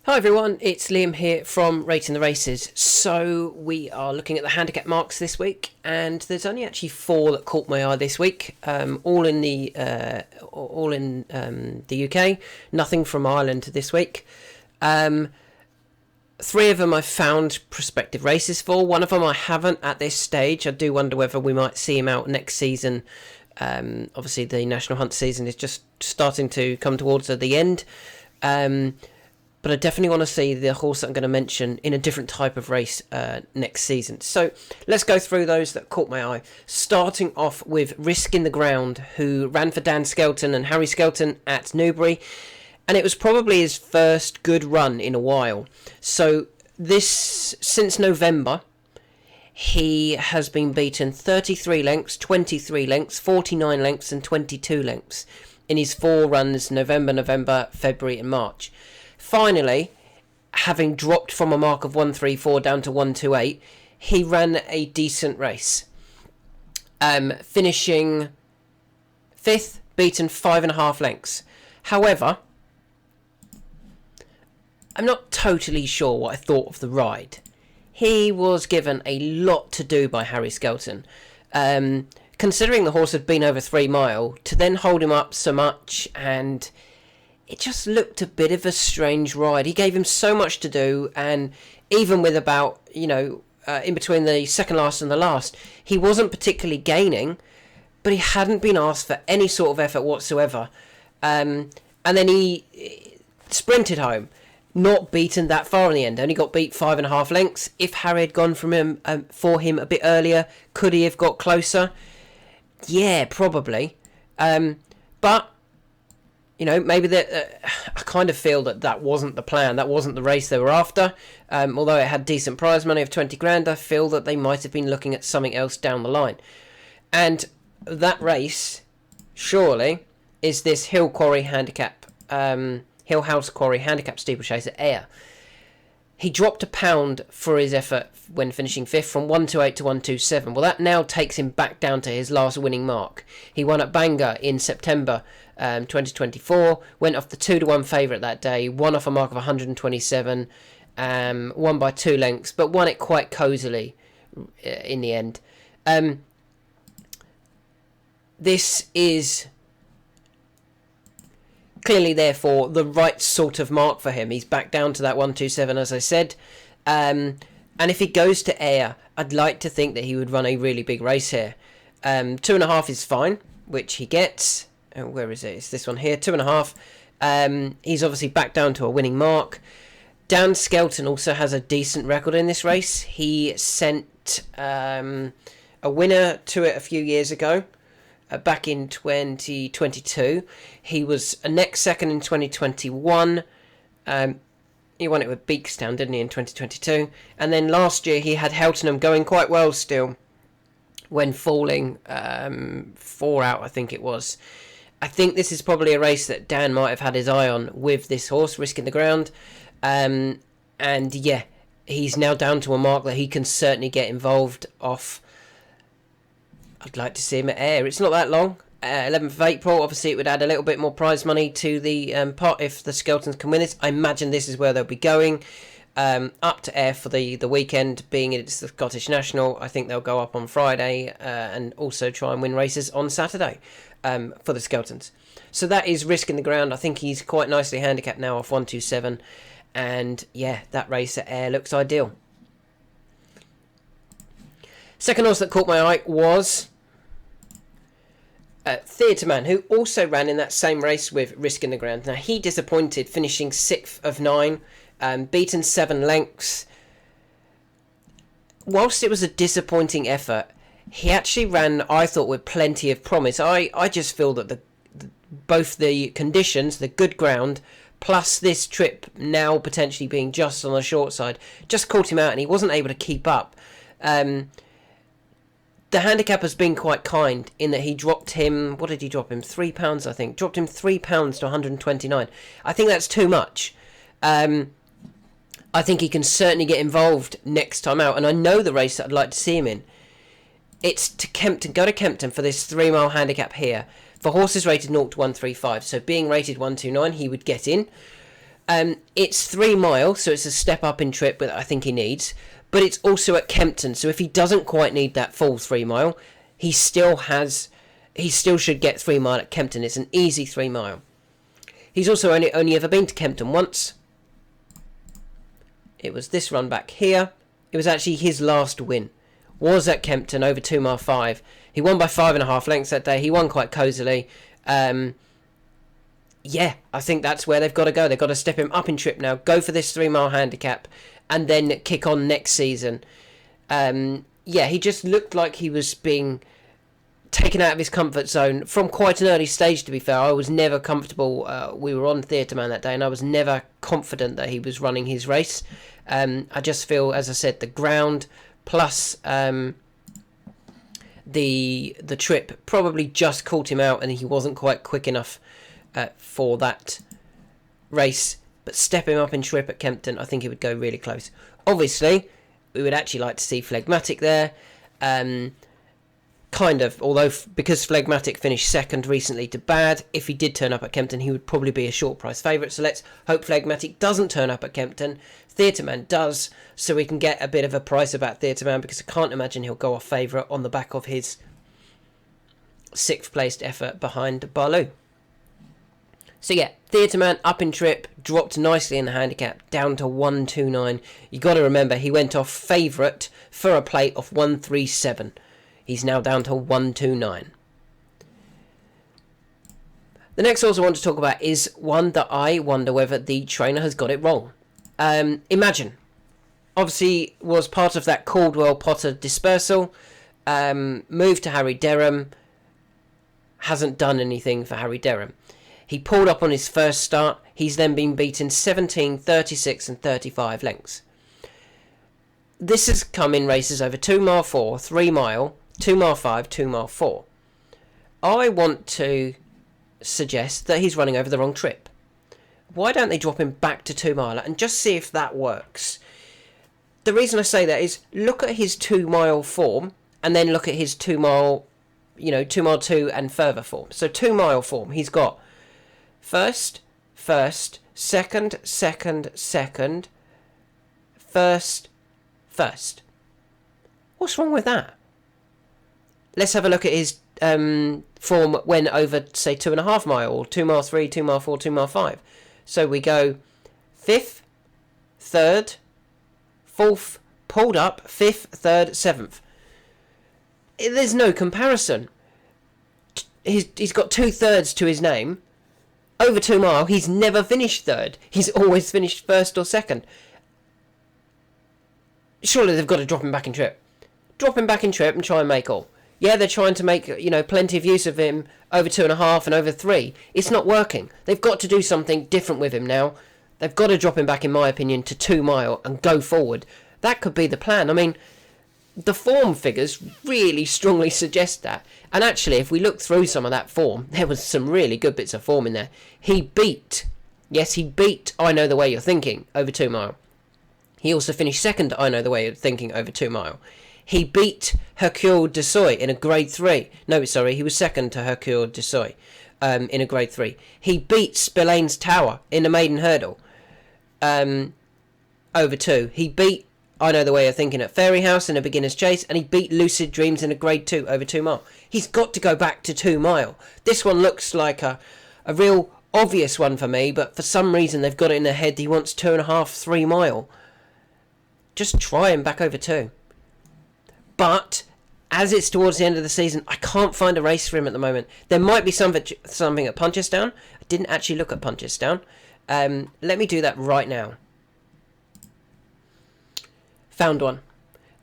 Hi everyone, it's Liam here from Rating the Races. So we are looking at the handicap marks this week, and there's only actually 4 that caught my eye this week, all in the UK. Nothing from Ireland this week. 3 of them I've found prospective races for. One of them I haven't at this stage. I do wonder whether we might see him out next season. Obviously, the National Hunt season is just starting to come towards the end. But I definitely want to see the horse that I'm going to mention in a different type of race next season. So let's go through those that caught my eye. Starting off with Risk in the Ground, who ran for Dan Skelton and Harry Skelton at Newbury. And it was probably his first good run in a while. So since November, he has been beaten 33 lengths, 23 lengths, 49 lengths and 22 lengths in his 4 runs, November, February and March. Finally, having dropped from a mark of 134 down to 128, he ran a decent race. Finishing 5th, beaten 5.5 lengths. However, I'm not totally sure what I thought of the ride. He was given a lot to do by Harry Skelton. Considering the horse had been over 3 mile, to then hold him up so much, and it just looked a bit of a strange ride. He gave him so much to do, and even with about, in between the second last and the last, he wasn't particularly gaining, but he hadn't been asked for any sort of effort whatsoever. And then he sprinted home, not beaten that far in the end, only got beat 5.5 lengths. If Harry had gone for him a bit earlier, could he have got closer? Yeah, probably. But maybe I kind of feel that wasn't the plan. That wasn't the race they were after. Although it had decent prize money of 20 grand, I feel that they might have been looking at something else down the line. And that race, surely, is this Hill House Quarry Handicap Steeplechase at Ayr. He dropped £1 for his effort when finishing 5th from 128 to 127. Well, that now takes him back down to his last winning mark. He won at Bangor in September 2024, went off the 2-1 favourite that day, won off a mark of 127, won by 2 lengths, but won it quite cosily in the end. This is clearly, therefore, the right sort of mark for him. He's back down to that 127, as I said. And if he goes to Ayr, I'd like to think that he would run a really big race here. 2.5 is fine, which he gets. Where is it? It's this one here, 2.5. He's obviously back down to a winning mark. Dan Skelton also has a decent record in this race. He sent a winner to it a few years ago. Back in 2022, he was a next second in 2021. He won it with Beakstown, didn't he, in 2022? And then last year he had Heltenham going quite well still, when falling 4 out, I think it was. I think this is probably a race that Dan might have had his eye on with this horse, Risk in the Ground. And yeah, he's now down to a mark that he can certainly get involved off. I'd like to see him at Ayr. It's not that long. 11th of April. Obviously, it would add a little bit more prize money to the pot if the Skeltons can win this. I imagine this is where they'll be going. Up to Ayr for the weekend, being it's the Scottish National. I think they'll go up on Friday and also try and win races on Saturday for the Skeltons. So that is Risk in the Ground. I think he's quite nicely handicapped now off 127. And yeah, that race at Ayr looks ideal. Second horse that caught my eye was Theatre Man, who also ran in that same race with Risk in the Ground. Now, he disappointed, finishing 6th of 9, beaten 7 lengths. Whilst it was a disappointing effort, he actually ran, I thought, with plenty of promise. I just feel that both the conditions, the good ground, plus this trip now potentially being just on the short side, just caught him out and he wasn't able to keep up. The handicap has been quite kind in that he dropped him, what did he drop him? £3, I think. Dropped him £3 to 129. I think that's too much. I think he can certainly get involved next time out, and I know the race that I'd like to see him in. It's to Kempton. Go to Kempton for this 3 mile handicap here. For horses rated 0 to 135, so being rated 129, he would get in. It's 3 miles, so it's a step up in trip that I think he needs. But it's also at Kempton, so if he doesn't quite need that full 3 mile, he still should get 3 mile at Kempton. It's an easy 3 mile. He's also only ever been to Kempton once. It was this run back here. It was actually his last win. Was at Kempton over 2 mile 5. He won by 5.5 lengths that day. He won quite cosily. Yeah, I think that's where they've got to go. They've got to step him up in trip now. Go for this 3 mile handicap. And then kick on next season. Yeah, he just looked like he was being taken out of his comfort zone from quite an early stage, to be fair. I was never comfortable. We were on Theatre Man that day, and I was never confident that he was running his race. I just feel, as I said, the ground plus the trip probably just caught him out, and he wasn't quite quick enough for that race. But step him up in trip at Kempton, I think he would go really close. Obviously, we would actually like to see Phlegmatic there. Kind of, although because Phlegmatic finished second recently to Bad, if he did turn up at Kempton, he would probably be a short price favourite. So let's hope Phlegmatic doesn't turn up at Kempton. Theatre Man does, so we can get a bit of a price about Theatre Man, because I can't imagine he'll go off favourite on the back of his 6th placed effort behind Barloo. So yeah, Theatre Man up in trip, dropped nicely in the handicap, down to 129. You got to remember, he went off favourite for a plate of 137. He's now down to 129. The next horse I want to talk about is one that I wonder whether the trainer has got it wrong. Imagine. Obviously was part of that Caldwell Potter dispersal. Moved to Harry Derham. Hasn't done anything for Harry Derham. He pulled up on his first start. He's then been beaten 17, 36 and 35 lengths. This has come in races over 2 mile 4, 3 mile, 2 mile 5, 2 mile 4. I want to suggest that he's running over the wrong trip. Why don't they drop him back to 2 mile and just see if that works? The reason I say that is look at his 2 mile form and then look at his 2 mile, 2 mile 2 and further form. So 2 mile form, he's got first, second, first. What's wrong with that? Let's have a look at his form when over, say, 2.5 mile, or 2 mile 3, 2 mile 4, 2 mile 5. So we go 5th, 3rd, 4th, pulled up, 5th, 3rd, 7th. There's no comparison. He's got 2/3 to his name. Over 2 mile, he's never finished 3rd. He's always finished 1st or 2nd. Surely they've got to drop him back in trip. Drop him back in trip and try and make all. Yeah, they're trying to make, plenty of use of him over 2.5 and over 3. It's not working. They've got to do something different with him now. They've got to drop him back, in my opinion, to 2 mile and go forward. That could be the plan. I mean, the form figures really strongly suggest that. And actually, if we look through some of that form, there was some really good bits of form in there. He beat I Know The Way You're Thinking over 2 mile. He also finished second to I Know The Way You're Thinking over 2 mile. He beat Hercule de Soy in a grade 3. No, sorry, he was second to Hercule de Soy in a grade 3. He beat Spillane's Tower in the maiden hurdle over 2. He beat I Know The Way You're Thinking at Fairy House in a beginner's chase, and he beat Lucid Dreams in a grade 2 over 2 mile. He's got to go back to 2 mile. This one looks like a real obvious one for me, but for some reason they've got it in their head he wants 2.5, 3 mile. Just try him back over 2. But as it's towards the end of the season, I can't find a race for him at the moment. There might be something at Punchestown. I didn't actually look at Punchestown. Let me do that right now. Found one.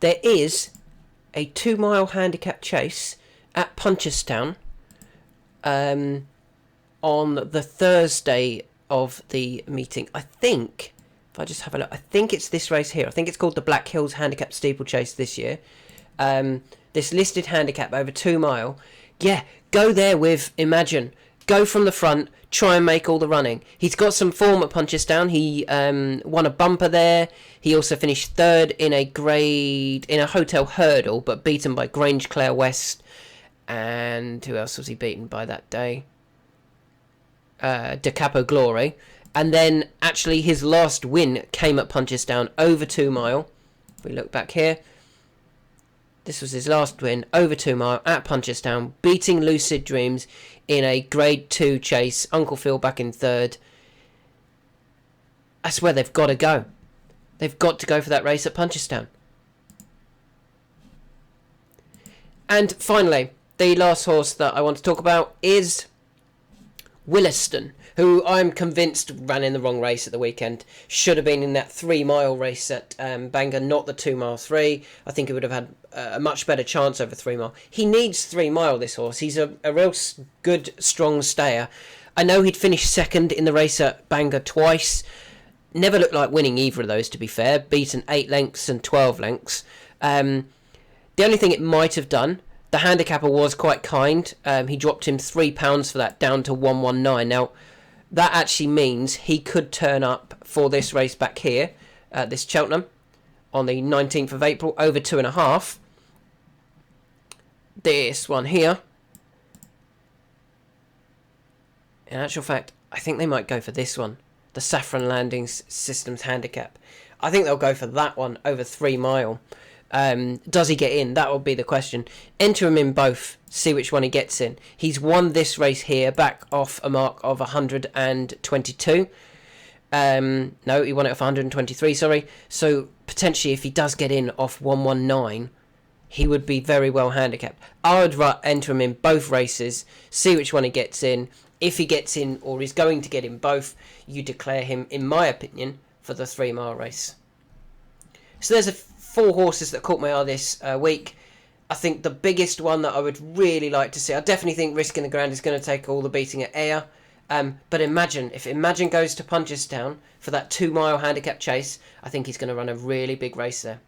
There is a 2 mile handicap chase at Punchestown on the Thursday of the meeting. I think, if I just have a look, I think it's this race here. I think it's called the Black Hills Handicap Steeplechase this year. This listed handicap over 2 mile. Yeah, go there with Imagine. Go from the front, try and make all the running. He's got some form at Punchestown. He won a bumper there. He also finished 3rd in a hotel hurdle, but beaten by Grange Clare West. And who else was he beaten by that day? De Capo Glory. And then actually his last win came at Punchestown over 2 mile. If we look back here, this was his last win over 2 mile at Punchestown, beating Lucid Dreams in a grade 2 chase. Uncle Phil back in third. That's where they've got to go. They've got to go for that race at Punchestown. And finally, the last horse that I want to talk about is Willaston, who I'm convinced ran in the wrong race at the weekend. Should have been in that 3 mile race at Bangor, not the 2 mile 3. I think he would have had a much better chance over 3 mile. He needs 3 mile, this horse. He's a real good, strong stayer. I know he'd finished second in the race at Bangor twice. Never looked like winning either of those, to be fair. Beaten 8 lengths and 12 lengths. The only thing it might have done, the handicapper was quite kind. He dropped him £3 for that, down to 119. Now, that actually means he could turn up for this race back here, this Cheltenham, on the 19th of April, over 2.5. This one here. In actual fact, I think they might go for this one, the Saffron Landing Systems Handicap. I think they'll go for that one over 3 mile. Does he get in? That will be the question. Enter him in both, see which one he gets in. He's won this race here back off a mark of 122. No, he won it off 123, sorry. So potentially if he does get in off 119, he would be very well handicapped. I would enter him in both races, see which one he gets in. If he gets in, or is going to get in both, you declare him, in my opinion, for the 3 mile race. So there's 4 horses that caught my eye this week. I think the biggest one that I would really like to see, I definitely think Risking the Grand is going to take all the beating at Ayr. But if Imagine goes to Punchestown for that 2 mile handicap chase, I think he's going to run a really big race there.